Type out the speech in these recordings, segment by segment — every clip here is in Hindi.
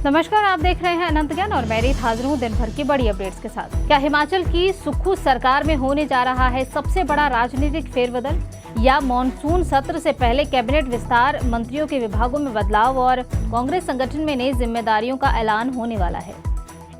नमस्कार, आप देख रहे हैं अनंत ज्ञान और मैं रीत हाजिर हूं दिन भर की बड़ी अपडेट्स के साथ। क्या हिमाचल की सुक्खू सरकार में होने जा रहा है सबसे बड़ा राजनीतिक फेरबदल, या मॉनसून सत्र से पहले कैबिनेट विस्तार, मंत्रियों के विभागों में बदलाव और कांग्रेस संगठन में नई जिम्मेदारियों का ऐलान होने वाला है?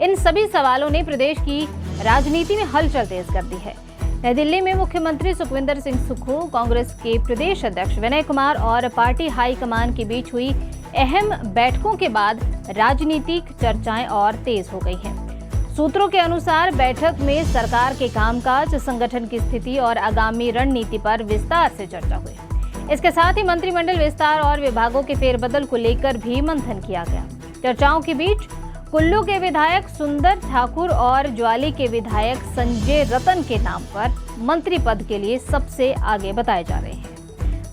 इन सभी सवालों ने प्रदेश की राजनीति में हलचल तेज कर दी है। नई दिल्ली में मुख्यमंत्री सुखविंदर सिंह सुक्खू, कांग्रेस के प्रदेश अध्यक्ष विनय कुमार और पार्टी हाईकमान के बीच हुई अहम बैठकों के बाद राजनीतिक चर्चाएं और तेज हो गई हैं। सूत्रों के अनुसार बैठक में सरकार के कामकाज, संगठन की स्थिति और आगामी रणनीति पर विस्तार से चर्चा हुई। इसके साथ ही मंत्रिमंडल विस्तार और विभागों के फेरबदल को लेकर भी मंथन किया गया। चर्चाओं के बीच कुल्लू के विधायक सुंदर ठाकुर और ज्वाली के विधायक संजय रतन के नाम पर मंत्री पद के लिए सबसे आगे बताए जा रहे हैं।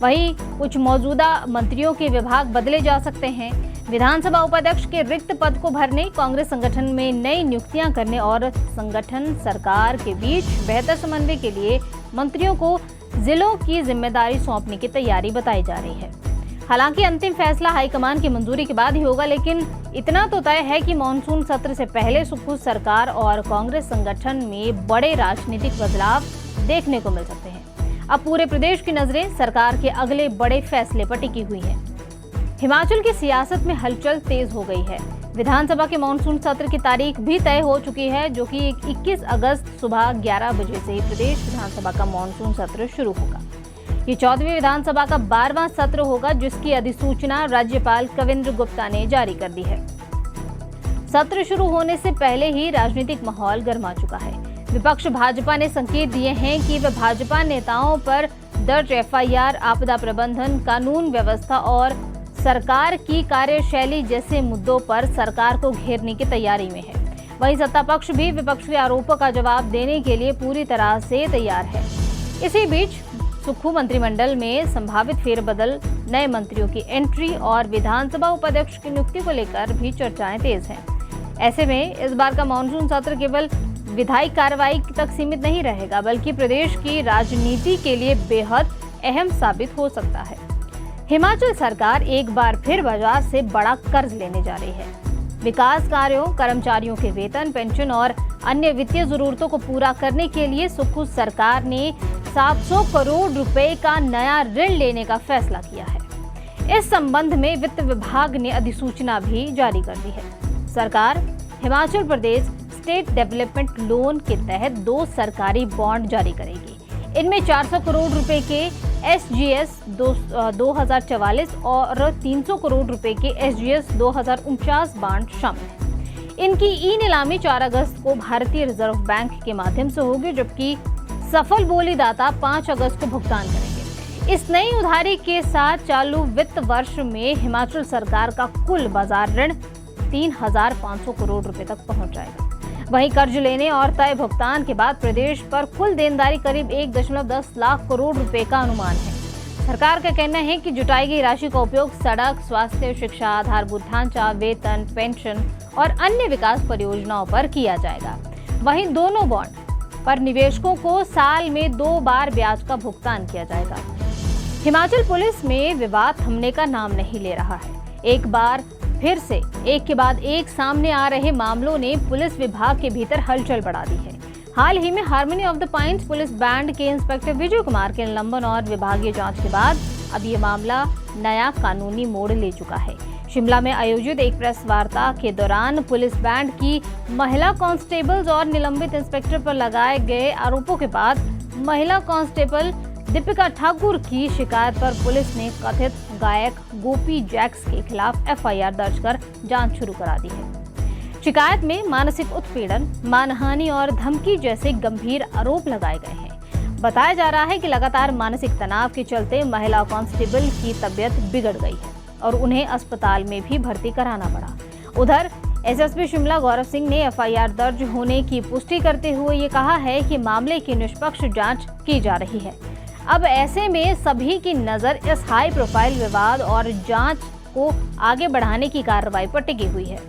वहीं कुछ मौजूदा मंत्रियों के विभाग बदले जा सकते हैं। विधानसभा उपाध्यक्ष के रिक्त पद को भरने, कांग्रेस संगठन में नई नियुक्तियां करने और संगठन सरकार के बीच बेहतर समन्वय के लिए मंत्रियों को जिलों की जिम्मेदारी सौंपने की तैयारी बताई जा रही है। हालांकि अंतिम फैसला हाईकमान की मंजूरी के बाद ही होगा, लेकिन इतना तो तय है कि मॉनसून सत्र से पहले सुक्खू सरकार और कांग्रेस संगठन में बड़े राजनीतिक बदलाव देखने को मिल सकते हैं। अब पूरे प्रदेश की नजरें सरकार के अगले बड़े फैसले पर टिकी हुई है। हिमाचल की सियासत में हलचल तेज हो गई है। विधानसभा के मॉनसून सत्र की तारीख भी तय हो चुकी है, जो कि 21 अगस्त सुबह 11 बजे से प्रदेश विधानसभा का मॉनसून सत्र शुरू होगा। ये 14वीं विधानसभा का 12वां सत्र होगा, जिसकी अधिसूचना राज्यपाल कविंद्र गुप्ता ने जारी कर दी है। सत्र शुरू होने से पहले ही राजनीतिक माहौल गर्मा चुका है। विपक्ष भाजपा ने संकेत दिए हैं कि वे भाजपा नेताओं पर दर्ज एफआईआर, आपदा प्रबंधन, कानून व्यवस्था और सरकार की कार्यशैली जैसे मुद्दों पर सरकार को घेरने की तैयारी में है। वहीं सत्ता पक्ष भी विपक्ष के आरोपों का जवाब देने के लिए पूरी तरह से तैयार है। इसी बीच सुक्खू मंत्रिमंडल में संभावित फेरबदल, नए मंत्रियों की एंट्री और विधानसभा उपाध्यक्ष की नियुक्ति को लेकर भी चर्चाएं तेज हैं। ऐसे में इस बार का मॉनसून सत्र केवल विधायी कार्रवाई तक सीमित नहीं रहेगा, बल्कि प्रदेश की राजनीति के लिए बेहद अहम साबित हो सकता है। हिमाचल सरकार एक बार फिर बाजार से बड़ा कर्ज लेने जा रही है। विकास कार्यों, कर्मचारियों के वेतन, पेंशन और अन्य वित्तीय जरूरतों को पूरा करने के लिए सुक्खू सरकार ने 700 करोड़ रुपए का नया ऋण लेने का फैसला किया है। इस संबंध में वित्त विभाग ने अधिसूचना भी जारी कर दी है। सरकार Himachal Pradesh state development loan के तहत 2 सरकारी बॉन्ड जारी करेगी। इनमें 400 करोड़ रुपए के SGS 2044 और 300 करोड़ रुपए के SGS 2049 बॉन्ड शामिल हैं। इनकी ई नीलामी 4 अगस्त को भारतीय रिजर्व बैंक के माध्यम से होगी, जबकि सफल बोलीदाता 5 अगस्त को भुगतान करेंगे। इस नई उधारी के साथ चालू वित्त वर्ष में हिमाचल सरकार का कुल बाजार ऋण 3,500 करोड़ रुपए तक पहुंच जाएगा। वहीं कर्ज लेने और तय भुगतान के बाद प्रदेश पर कुल देनदारी करीब 1.10 लाख करोड़ रुपए का अनुमान है। सरकार का कहना है कि जुटाई गई राशि का उपयोग सड़क, स्वास्थ्य, शिक्षा, आधारभूत ढांचा, वेतन, पेंशन और अन्य विकास परियोजनाओं पर किया जाएगा। वहीं दोनों बॉन्ड पर निवेशकों को साल में 2 बार ब्याज का भुगतान किया जाएगा। हिमाचल पुलिस में विवाद थमने का नाम नहीं ले रहा है। एक बार फिर से एक के बाद एक सामने आ रहे मामलों ने पुलिस विभाग के भीतर हलचल बढ़ा दी है। हाल ही में harmony of the pines police band के इंस्पेक्टर विजय कुमार के निलंबन और विभागीय जांच के बाद अब ये मामला नया कानूनी मोड़ ले चुका है। शिमला में आयोजित एक प्रेस वार्ता के दौरान पुलिस बैंड की महिला कांस्टेबल्स और निलंबित इंस्पेक्टर पर लगाए गए आरोपों के बाद महिला कांस्टेबल दीपिका ठाकुर की शिकायत पर पुलिस ने कथित गायक गोपी जैक्स के खिलाफ एफआईआर दर्ज कर जांच शुरू करा दी है। शिकायत में मानसिक उत्पीड़न, मानहानि और धमकी जैसे गंभीर आरोप लगाए गए हैं। बताया जा रहा है कि लगातार मानसिक तनाव के चलते महिला कांस्टेबल की तबीयत बिगड़ गई है और उन्हें अस्पताल में भी भर्ती कराना पड़ा। उधर एसएसपी शिमला गौरव सिंह ने एफआईआर दर्ज होने की पुष्टि करते हुए ये कहा है कि मामले की निष्पक्ष जांच की जा रही है। अब ऐसे में सभी की नजर इस हाई प्रोफाइल विवाद और जांच को आगे बढ़ाने की कार्रवाई पर टिकी हुई है।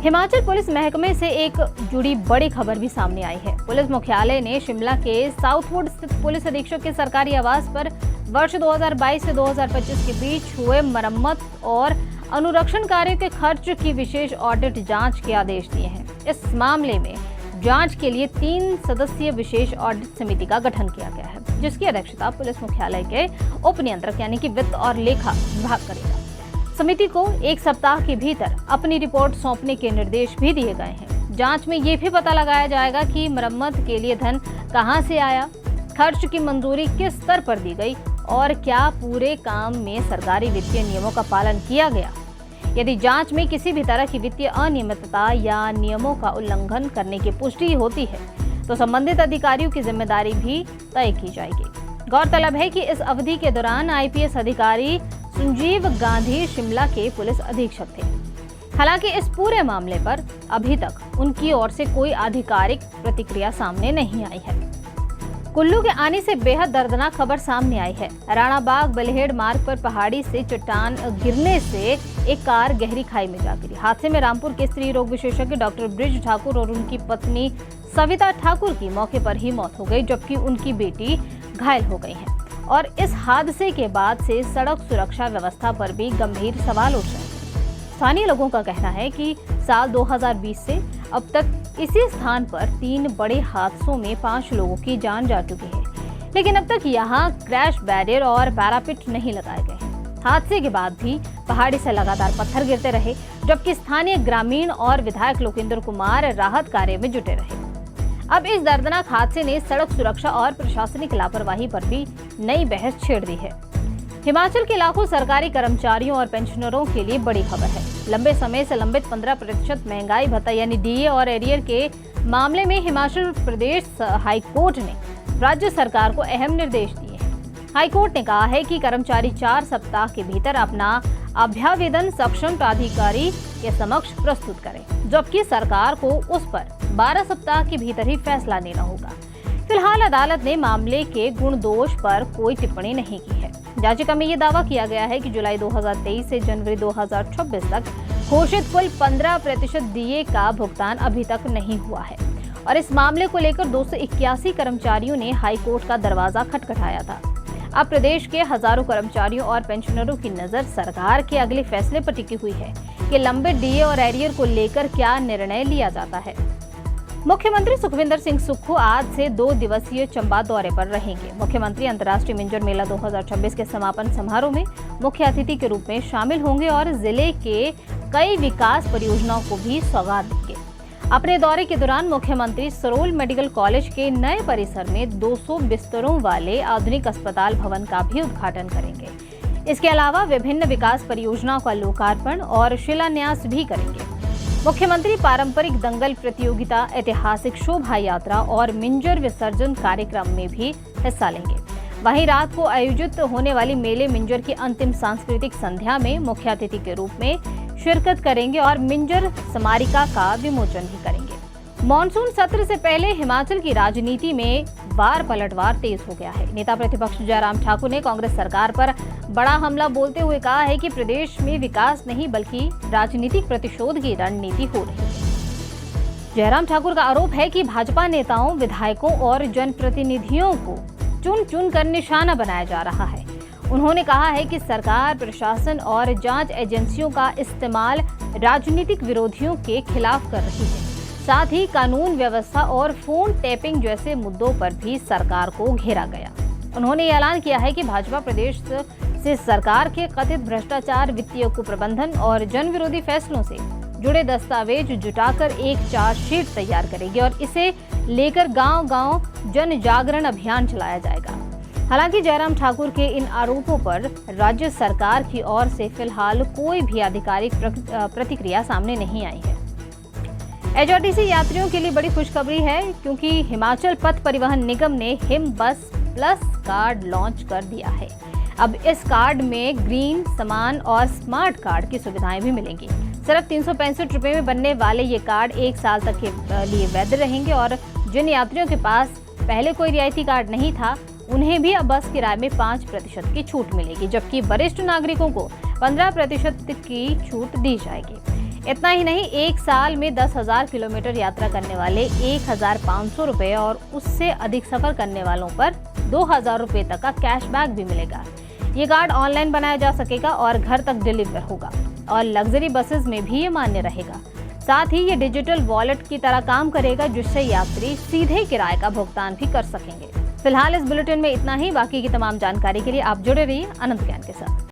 हिमाचल पुलिस महकमे से एक जुड़ी बड़ी खबर भी सामने आई है। पुलिस मुख्यालय ने शिमला के साउथवुड स्थित पुलिस अधीक्षक के सरकारी आवास पर वर्ष 2022 से 2025 के बीच हुए मरम्मत और अनुरक्षण कार्यों के खर्च की विशेष ऑडिट जांच के आदेश दिए हैं। इस मामले में जांच के लिए 3 सदस्यीय विशेष ऑडिट समिति का गठन किया गया है, जिसकी अध्यक्षता पुलिस मुख्यालय के उप नियंत्रक यानी कि वित्त और लेखा विभाग करेगा। समिति को 1 सप्ताह के भीतर अपनी रिपोर्ट सौंपने के निर्देश भी दिए गए हैं। जांच में ये भी पता लगाया जाएगा कि मरम्मत के लिए धन कहां से आया, खर्च की मंजूरी किस स्तर पर दी गई और क्या पूरे काम में सरकारी वित्तीय नियमों का पालन किया गया। यदि जांच में किसी भी तरह की वित्तीय अनियमितता या नियमों का उल्लंघन करने की पुष्टि होती है तो संबंधित अधिकारियों की जिम्मेदारी भी तय की जाएगी। गौरतलब है कि इस अवधि के दौरान आईपीएस अधिकारी संजीव गांधी शिमला के पुलिस अधीक्षक थे। हालांकि इस पूरे मामले पर अभी तक उनकी ओर से कोई आधिकारिक प्रतिक्रिया सामने नहीं आई है। कुल्लू के आने से बेहद दर्दनाक खबर सामने आई है। राणाबाग बरहेड़ मार्ग पर पहाड़ी से चट्टान गिरने से एक कार गहरी खाई में जा गिरी। हादसे में रामपुर के स्त्री रोग विशेषज्ञ डॉक्टर ब्रिज ठाकुर और उनकी पत्नी सविता ठाकुर की मौके पर ही मौत हो गई, जबकि उनकी बेटी घायल हो गई है। और इस हादसे के बाद से सड़क सुरक्षा व्यवस्था पर भी गंभीर सवाल उठ रहे हैं। स्थानीय लोगों का कहना है कि साल 2020 से अब तक इसी स्थान पर 3 बड़े हादसों में 5 लोगों की जान जा चुकी है, लेकिन अब तक यहाँ क्रैश बैरियर और पैरापिट नहीं लगाए गए हैं। हादसे के बाद भी पहाड़ी से लगातार पत्थर गिरते रहे, जबकि स्थानीय ग्रामीण और विधायक लोकेंद्र कुमार राहत कार्य में जुटे रहे। अब इस दर्दनाक हादसे ने सड़क सुरक्षा और प्रशासनिक लापरवाही पर भी नई बहस छेड़ दी है। हिमाचल के लाखों सरकारी कर्मचारियों और पेंशनरों के लिए बड़ी खबर है। लंबे समय से लंबित 15% महंगाई भत्ता यानी डीए और एरियर के मामले में हिमाचल प्रदेश हाईकोर्ट ने राज्य सरकार को अहम निर्देश दिए हैं। हाईकोर्ट ने कहा है कि कर्मचारी 4 सप्ताह के भीतर अपना अभ्यावेदन सक्षम प्राधिकारी के समक्ष प्रस्तुत करें, जबकि सरकार को उस पर 12 सप्ताह के भीतर ही फैसला लेना होगा। फिलहाल अदालत ने मामले के गुण दोष पर कोई टिप्पणी नहीं की है। याचिका में ये दावा किया गया है कि जुलाई 2023 से जनवरी 2026 तक घोषित कुल 15% डीए का भुगतान अभी तक नहीं हुआ है और इस मामले को लेकर 281 कर्मचारियों ने हाईकोर्ट का दरवाजा खटखटाया था। अब प्रदेश के हजारों कर्मचारियों और पेंशनरों की नजर सरकार के अगले फैसले पर टिकी हुई है कि लंबित डीए और एरियर को लेकर क्या निर्णय लिया जाता है। मुख्यमंत्री सुखविंदर सिंह सुक्खू आज से 2 दिवसीय चंबा दौरे पर रहेंगे। मुख्यमंत्री अंतर्राष्ट्रीय मिंजर मेला 2026 के समापन समारोह में मुख्य अतिथि के रूप में शामिल होंगे और जिले के कई विकास परियोजनाओं को भी सौगात देंगे। अपने दौरे के दौरान मुख्यमंत्री सरोल मेडिकल कॉलेज के नए परिसर में 200 बिस्तरों वाले आधुनिक अस्पताल भवन का भी उद्घाटन करेंगे। इसके अलावा विभिन्न विकास परियोजनाओं का लोकार्पण और शिलान्यास भी करेंगे। मुख्यमंत्री पारंपरिक दंगल प्रतियोगिता, ऐतिहासिक शोभा यात्रा और मिंजर विसर्जन कार्यक्रम में भी हिस्सा लेंगे। वहीं रात को आयोजित होने वाली मेले मिंजर की अंतिम सांस्कृतिक संध्या में मुख्य अतिथि के रूप में शिरकत करेंगे और मिंजर स्मारिका का विमोचन भी करेंगे। मॉनसून सत्र से पहले हिमाचल की राजनीति में वार पलटवार तेज हो गया है। नेता प्रतिपक्ष जयराम ठाकुर ने कांग्रेस सरकार पर बड़ा हमला बोलते हुए कहा है कि प्रदेश में विकास नहीं बल्कि राजनीतिक प्रतिशोध की रणनीति हो रही है। जयराम ठाकुर का आरोप है कि भाजपा नेताओं, विधायकों और जनप्रतिनिधियों को चुन चुन कर निशाना बनाया जा रहा है। उन्होंने कहा है कि सरकार, प्रशासन और जांच एजेंसियों का इस्तेमाल राजनीतिक विरोधियों के खिलाफ कर रही है। साथ ही कानून व्यवस्था और फोन टैपिंग जैसे मुद्दों पर भी सरकार को घेरा गया। उन्होंने ऐलान किया है कि भाजपा प्रदेश से सरकार के कथित भ्रष्टाचार, वित्तीय कुप्रबंधन और जन विरोधी फैसलों से जुड़े दस्तावेज जुटाकर एक चार्जशीट तैयार करेगी और इसे लेकर गांव-गांव जन जागरण अभियान चलाया जाएगा। हालांकि जयराम ठाकुर के इन आरोपों पर राज्य सरकार की ओर से फिलहाल कोई भी आधिकारिक प्रतिक्रिया सामने नहीं आई है। एचआरटीसी यात्रियों के लिए बड़ी खुशखबरी है, क्योंकि हिमाचल पथ परिवहन निगम ने हिम बस प्लस कार्ड लॉन्च कर दिया है। अब इस कार्ड में ग्रीन, समान और स्मार्ट कार्ड की सुविधाएं भी मिलेंगी। सिर्फ 365 रुपये में बनने वाले ये कार्ड 1 साल तक के लिए वैध रहेंगे और जिन यात्रियों के पास पहले कोई रियायती कार्ड नहीं था, उन्हें भी अब बस किराए में 5% की छूट मिलेगी, जबकि वरिष्ठ नागरिकों को 15% की छूट दी जाएगी। इतना ही नहीं, 1 साल में 10,000 किलोमीटर यात्रा करने वाले 1,500 रुपये और उससे अधिक सफर करने वालों पर 2,000 रुपये तक का कैशबैक भी मिलेगा। ये कार्ड ऑनलाइन बनाया जा सकेगा और घर तक डिलीवर होगा। और लग्जरी बसेस में भी ये मान्य रहेगा। साथ ही ये डिजिटल वॉलेट की तरह काम करेगा, जिससे यात्री सीधे किराए का भुगतान भी कर सकेंगे। फिलहाल इस बुलेटिन में इतना ही। बाकी की तमाम जानकारी के लिए आप जुड़े रहिए अनंत ज्ञान के साथ।